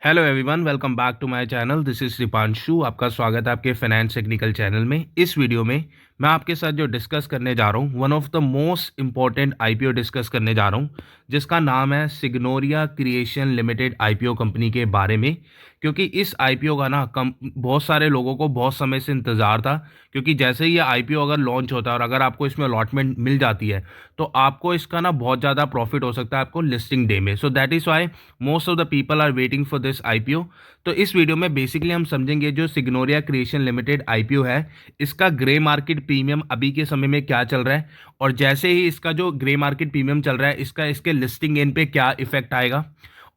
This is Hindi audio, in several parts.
Hello everyone, welcome back to my channel. This is Deepanshu. आपका स्वागत है आपके फाइनेंस टेक्निकल चैनल में। इस वीडियो में मैं आपके साथ जो डिस्कस करने जा रहा हूँ, one of the most important IPO discuss करने जा रहा हूँ, जिसका नाम है सिग्नोरिया क्रिएशन लिमिटेड आईपीओ कंपनी के बारे में। क्योंकि इस आईपीओ का ना बहुत सारे लोगों को बहुत समय से इंतज़ार था। क्योंकि जैसे ही ये आईपीओ अगर लॉन्च होता है और अगर आपको इसमें अलॉटमेंट मिल जाती है तो आपको इसका ना बहुत ज़्यादा प्रॉफिट हो सकता है आपको लिस्टिंग डे में। So that is why most of the people are waiting for this IPO. तो इस वीडियो में बेसिकली हम समझेंगे जो सिग्नोरिया क्रिएशन लिमिटेड आईपीओ है, इसका ग्रे मार्केट प्रीमियम अभी के समय में क्या चल रहा है, और जैसे ही इसका जो ग्रे मार्केट प्रीमियम चल रहा है इसका इसके लिस्टिंग गेन पे क्या इफेक्ट आएगा,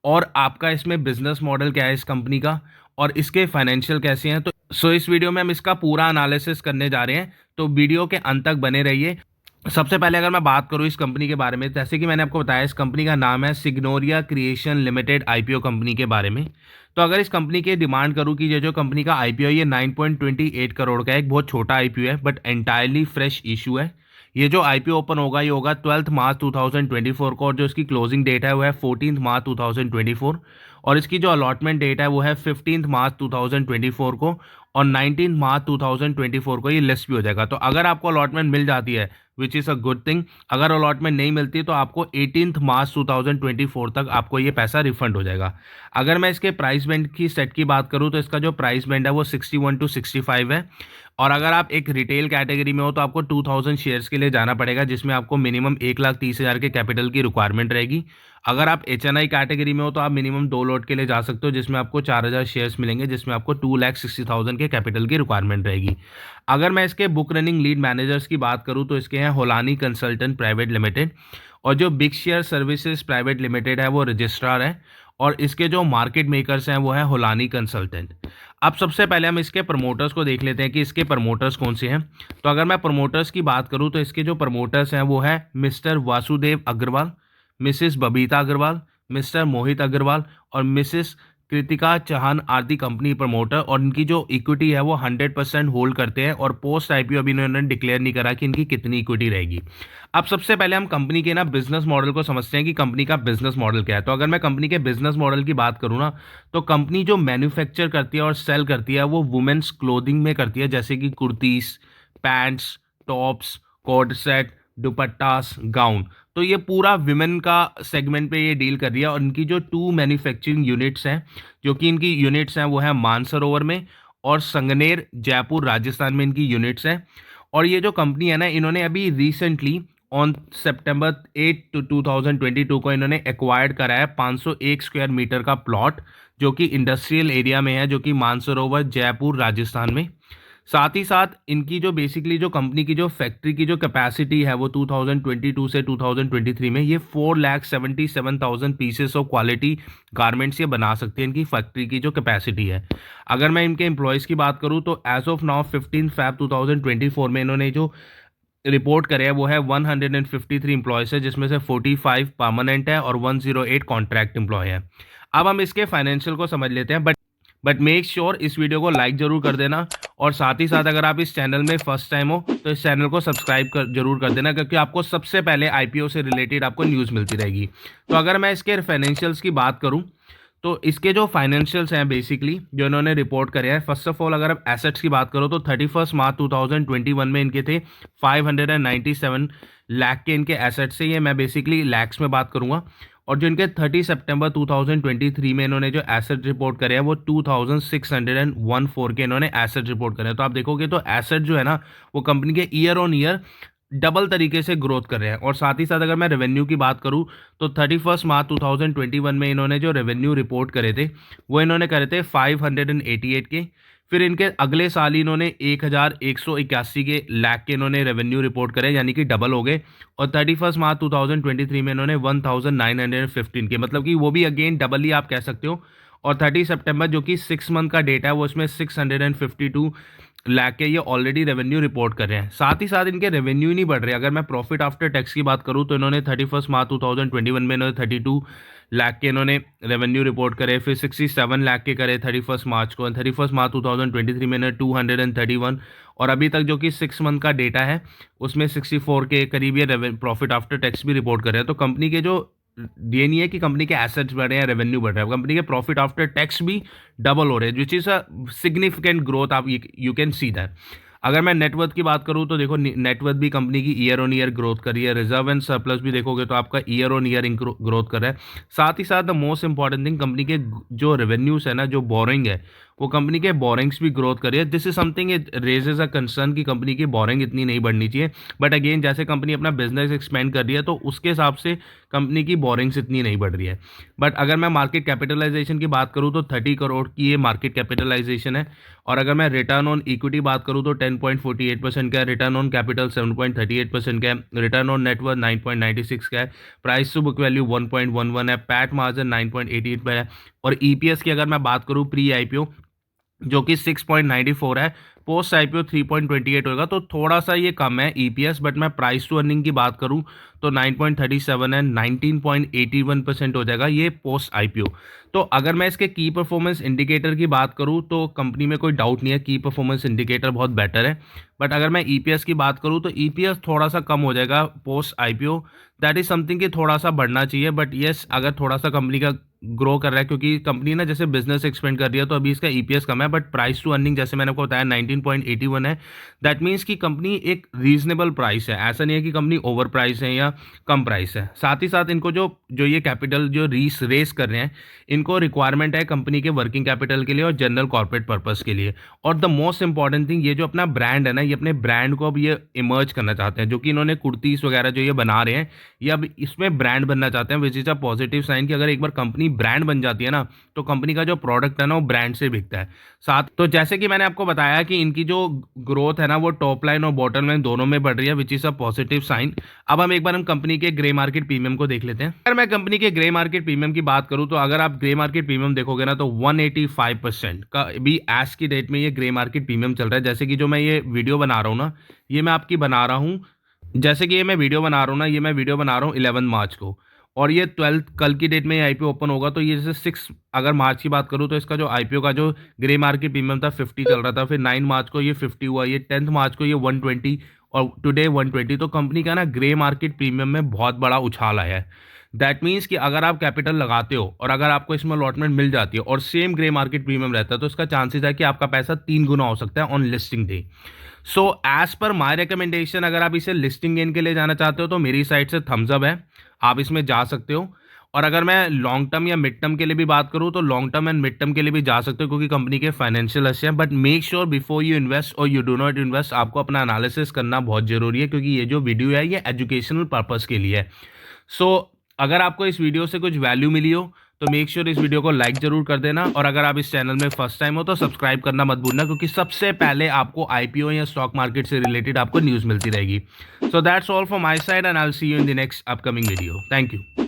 और आपका इसमें बिजनेस मॉडल क्या है इस कंपनी का, और इसके फाइनेंशियल कैसे हैं। तो इस वीडियो में हम इसका पूरा एनालिसिस करने जा रहे हैं, तो वीडियो के अंत तक बने रहिए। सबसे पहले अगर मैं बात करूं इस कंपनी के बारे में, जैसे कि मैंने आपको बताया इस कंपनी का नाम है सिग्नोरिया क्रिएशन लिमिटेड आईपीओ कंपनी के बारे में। तो अगर इस कंपनी की डिमांड करूं कि ये जो कंपनी का आईपीओ है ये 9.28 करोड़ का है, एक बहुत छोटा आईपीओ है बट एंटायरली फ्रेश इशू है। ये जो आईपीओ ओपन होगा ये होगा 12 मार्च 2024 को, और जो इसकी क्लोजिंग डेट है वो है 14 मार्च 2024, और इसकी जो अलॉटमेंट डेट है वो है 15 मार्च 2024 को, और 19 मार्च 2024 को ये लिस्ट भी हो जाएगा। तो अगर आपको अलॉटमेंट मिल जाती है which is a good thing, अगर अलॉटमेंट नहीं मिलती तो आपको 18 मार्च 2024 तक आपको ये पैसा रिफंड हो जाएगा। अगर मैं इसके प्राइस बैंड की सेट की बात करूँ तो इसका जो प्राइस बैंड है वो 61 to 65 है, और अगर आप एक रिटेल कैटेगरी में हो तो आपको 2000 शेयर्स के लिए जाना पड़ेगा, जिसमें आपको मिनिमम 1,30,000 के कैपिटल की रिक्वायरमेंट रहेगी। अगर आप एचएनआई कैटेगरी में हो तो आप मिनिमम 2 लॉट के लिए जा सकते हो, जिसमें आपको 4,000 शेयर्स मिलेंगे, जिसमें आपको 2,60,000 के कैपिटल की रिक्वायरमेंट रहेगी। अगर मैं इसके बुक रनिंग लीड मैनेजर्स की बात करूं तो इसके हैं होलानी कंसल्टेंट प्राइवेट लिमिटेड, और जो big share services private limited है वो रजिस्ट्रार है, और इसके जो मार्केट मेकर्स हैं वो है होलानी कंसल्टेंट। अब सबसे पहले हम इसके प्रमोटर्स को देख लेते हैं कि इसके प्रमोटर्स कौन से हैं। तो अगर मैं प्रमोटर्स की बात करूं तो इसके जो प्रमोटर्स हैं वो है Mr Vasudev Agarwal, Mrs Babita Agarwal, Mr Mohit Agarwal और Mrs Kritika Chauhan are the company promoter, और इनकी जो इक्विटी है वो 100% होल्ड करते हैं, और पोस्ट आईपीओ अभी इन्होंने डिक्लेयर नहीं करा कि इनकी कितनी इक्विटी रहेगी। अब सबसे पहले हम कंपनी के ना बिजनेस मॉडल को समझते हैं कि कंपनी का बिजनेस मॉडल क्या है। तो अगर मैं कंपनी के बिजनेस मॉडल की बात करूँ ना, तो कंपनी जो मैन्युफैक्चर करती है और सेल करती है वो वुमेन्स क्लोथिंग में करती है, जैसे कि kurtis, pants, tops, coat set, dupattas, gown. तो ये पूरा विमेन का सेगमेंट पे ये डील कर रही है, और इनकी जो 2 मैन्युफैक्चरिंग यूनिट्स हैं, जो कि इनकी यूनिट्स हैं वो है मानसरोवर में और संगनेर जयपुर राजस्थान में इनकी यूनिट्स हैं। और ये जो कंपनी है ना, इन्होंने अभी रिसेंटली ऑन सितंबर 8 2022 को इन्होंने एक्वायर्ड करा है 501 स्क्वायर मीटर का प्लॉट, जो कि इंडस्ट्रियल एरिया में है, जो कि मानसरोवर जयपुर राजस्थान में। साथ ही साथ इनकी जो बेसिकली जो कंपनी की जो फैक्ट्री की जो कैपेसिटी है वो 2022 से 2023 में ये 4,77,000 पीसेस ऑफ क्वालिटी गारमेंट्स ये बना सकते हैं, इनकी फैक्ट्री की जो कैपेसिटी है। अगर मैं इनके एम्प्लॉयज़ की बात करूं तो एज ऑफ नाउ 15 फैब 2024 में इन्होंने जो रिपोर्ट करे है वो है 153 एम्प्लॉयज़ है, जिसमें से 45 परमानेंट है और 108 कॉन्ट्रैक्ट एम्प्लॉय है। अब हम इसके फाइनेंशियल को समझ लेते हैं, बट मेक श्योर इस वीडियो को लाइक जरूर कर देना, और साथ ही साथ अगर आप इस चैनल में फर्स्ट टाइम हो तो इस चैनल को सब्सक्राइब जरूर कर देना, क्योंकि आपको सबसे पहले आईपीओ से रिलेटेड आपको न्यूज़ मिलती रहेगी। तो अगर मैं इसके फाइनेंशियल्स की बात करूं तो इसके जो फाइनेंशियल्स हैं बेसिकली जो इन्होंने रिपोर्ट करे हैं, फर्स्ट ऑफ ऑल अगर आप एसेट्स की बात करो तो 31 मार्च 2021 में इनके थे 597 लाख के इनके एसेट्स से, ये मैं बेसिकली लैक्स में बात करूंगा। और जो इनके 30 सितंबर 2023 में इन्होंने जो एसेट रिपोर्ट करे हैं वो 2614 के इन्होंने एसेट रिपोर्ट करे हैं। तो आप देखोगे तो एसेट जो है ना वो कंपनी के ईयर ऑन ईयर डबल तरीके से ग्रोथ कर रहे हैं। और साथ ही साथ अगर मैं रेवेन्यू की बात करूं तो 31 मार्च 2021 में इन्होंने जो रेवेन्यू रिपोर्ट करे थे वो इन्होंने करे थे 588 के। फिर इनके अगले साल ही इन्होंने 1,181 के लाख के इन्होंने रेवेन्यू रिपोर्ट करे, यानी कि डबल हो गए। और 31 मार्च 2023 में इन्होंने 1,915 के, मतलब कि वो भी अगेन डबल ही आप कह सकते हो। और 30 सितंबर जो कि 6 मंथ का डेटा है वो इसमें 652 लाख के ये ऑलरेडी रेवेन्यू रिपोर्ट कर रहे हैं। साथ ही साथ इनके रेवेन्यू ही नहीं बढ़ रहे। अगर मैं प्रॉफिट आफ्टर टैक्स की बात करूं तो इन्होंने 31 मार्च 2021 में इन्होंने 32 लाख के इन्होंने रेवेन्यू रिपोर्ट करे, फिर 67 लाख के करे 31 मार्च को, 31 मार्च 2023 में इन्होंने 231, और अभी तक जो कि 6 मंथ का डेटा है उसमें 64 के करीब ये प्रॉफिट आफ्टर टैक्स भी रिपोर्ट कर रहे हैं। तो कंपनी के जो ये नहीं है कि कंपनी के एसेट्स बढ़ रहे हैं, रेवेन्यू बढ़ रहा है, कंपनी के प्रॉफिट आफ्टर टैक्स भी डबल हो रहे हैं, which is a significant growth. आप यू कैन सी दैट। अगर मैं नेटवर्थ की बात करूं तो देखो, नेटवर्थ भी कंपनी की ईयर ऑन ईयर ग्रोथ कर रही है, रिजर्व एंड सरप्लस भी देखोगे तो आपका ईयर ऑन ईयर ग्रोथ कर रहा है। साथ ही साथ the most important thing, company के जो रेवेन्यूज है ना, जो बोरिंग है, वो कंपनी के बोरिंग्स भी ग्रोथ कर रही है। This is something it raises a concern कि कंपनी की बोरिंग इतनी नहीं बढ़नी चाहिए, बट अगेन जैसे कंपनी अपना बिजनेस एक्सपेंड कर रही है तो उसके हिसाब से कंपनी की बोरिंग्स इतनी नहीं बढ़ रही है। बट अगर मैं मार्केट कैपिटलाइजेशन की बात करूँ तो 30 करोड़ की ये मार्केट कैपिटलाइजेशन है। और अगर मैं रिटर्न ऑन इक्विटी बात करूँ तो 10.48% का है, रिटर्न ऑन कैपिटल 7.38% का है, रिटर्न ऑन नेटवर्थ 9.96 का है, प्राइस टू बुक वैल्यू 1.11 है, पैट मार्जिन 9.88 पर है। और ईपीएस की अगर मैं बात करूँ प्री आईपीओ, जो कि 6.94 है, पोस्ट आईपीओ 3.28 होगा, तो थोड़ा सा ये कम है ईपीएस। बट मैं प्राइस टू अर्निंग की बात करूं तो 9.37 है, 19.81% हो जाएगा ये पोस्ट आईपीओ। तो अगर मैं इसके की परफॉर्मेंस इंडिकेटर की बात करूं तो कंपनी में कोई डाउट नहीं है, की परफॉर्मेंस इंडिकेटर बहुत बेटर है। बट अगर मैं ईपीएस की बात करूं तो ईपीएस थोड़ा सा कम हो जाएगा post IPO. That is something कि थोड़ा सा बढ़ना चाहिए, बट येस अगर थोड़ा सा कंपनी का ग्रो कर रहा है, क्योंकि कंपनी ना जैसे बिजनेस एक्सपेंड कर रही है तो अभी इसका ईपीएस कम है, बट प्राइस टू अर्निंग जैसे मैंने आपको बताया 19.81 है। दैट मीन्स कि कंपनी एक रीजनेबल प्राइस है, ऐसा नहीं है कि कंपनी ओवर प्राइस है या कम प्राइस है। साथ ही साथ इनको जो जो ये कैपिटल जो रेस कर रहे हैं, इनको रिक्वायरमेंट है कंपनी के वर्किंग कैपिटल के लिए और जनरल कॉर्पोरेट पर्पस के लिए। और द मोस्ट इंपॉर्टेंट थिंग, ये जो अपना ब्रांड है ना, ये अपने ब्रांड को अब ये इमर्ज करना चाहते हैं, जो कि इन्होंने कुर्तीस वगैरह जो ये बना रहे हैं, ये अब इसमें ब्रांड बनना चाहते हैं, which is a positive sign कि अगर एक बार कंपनी ब्रांड बन जाती है ना, तो कंपनी का जो प्रोडक्ट है ना वो ब्रांड से बिकता है। साथ तो जैसे कि मैंने आपको बताया कि इनकी जो ग्रोथ है ना वो टॉप लाइन और बॉटम लाइन दोनों में बढ़ रही है, which is a positive sign. अब हम एक बार हम कंपनी के ग्रे मार्केट प्रीमियम को देख लेते हैं। अगर मैं कंपनी के ग्रे मार्केट प्रीमियम की बात करूं तो अगर आप ग्रे मार्केट प्रीमियम देखोगे ना तो 185% का भी आज की डेट में ये ग्रे मार्केट प्रीमियम चल रहा है। जैसे कि जो मैं ये वीडियो बना रहा हूँ ना, ये मैं आपकी बना रहा हूँ, जैसे कि ये मैं वीडियो बना रहा हूँ ना, ये मैं वीडियो बना रहा हूँ 11 मार्च को, और ये 12 कल की डेट में ये आईपीओ ओपन होगा। तो ये जैसे 6 अगर मार्च की बात करूँ तो इसका जो आईपीओ का जो ग्रे मार्केट प्रीमियम था 50 चल रहा था, फिर 9 मार्च को ये 50 हुआ, ये 10 मार्च को ये 120 और टुडे 120। तो कंपनी का ना ग्रे मार्केट प्रीमियम में बहुत बड़ा उछाल आया है। दैट मीन्स कि अगर आप कैपिटल लगाते हो और अगर आपको इसमें अलॉटमेंट मिल जाती है और सेम ग्रे मार्केट प्रीमियम रहता है, तो इसका चांसेस है कि आपका पैसा 3 गुना हो सकता है on listing day. So as per my recommendation, अगर आप इसे लिस्टिंग गेन के लिए जाना चाहते हो तो मेरी साइड से थम्स अप है, आप इसमें जा सकते हो। और अगर मैं लॉन्ग टर्म या मिड टर्म के लिए भी बात करूं तो long term and mid term के लिए भी जा सकते हो, क्योंकि कंपनी के फाइनेंशियल अच्छे हैं। But make sure before you invest और यू डू नॉट इन्वेस्ट, आपको अपना एनालिसिस करना बहुत जरूरी है, क्योंकि ये जो वीडियो है ये एजुकेशनल पर्पस के लिए है। सो अगर आपको इस वीडियो से कुछ वैल्यू मिली हो तो मेक श्योर इस वीडियो को लाइक जरूर कर देना, और अगर आप इस चैनल में फर्स्ट टाइम हो तो सब्सक्राइब करना मत भूलना, क्योंकि सबसे पहले आपको आईपीओ या स्टॉक मार्केट से रिलेटेड आपको न्यूज़ मिलती रहेगी। So that's all from my side and I will see you in the next upcoming video. Thank you.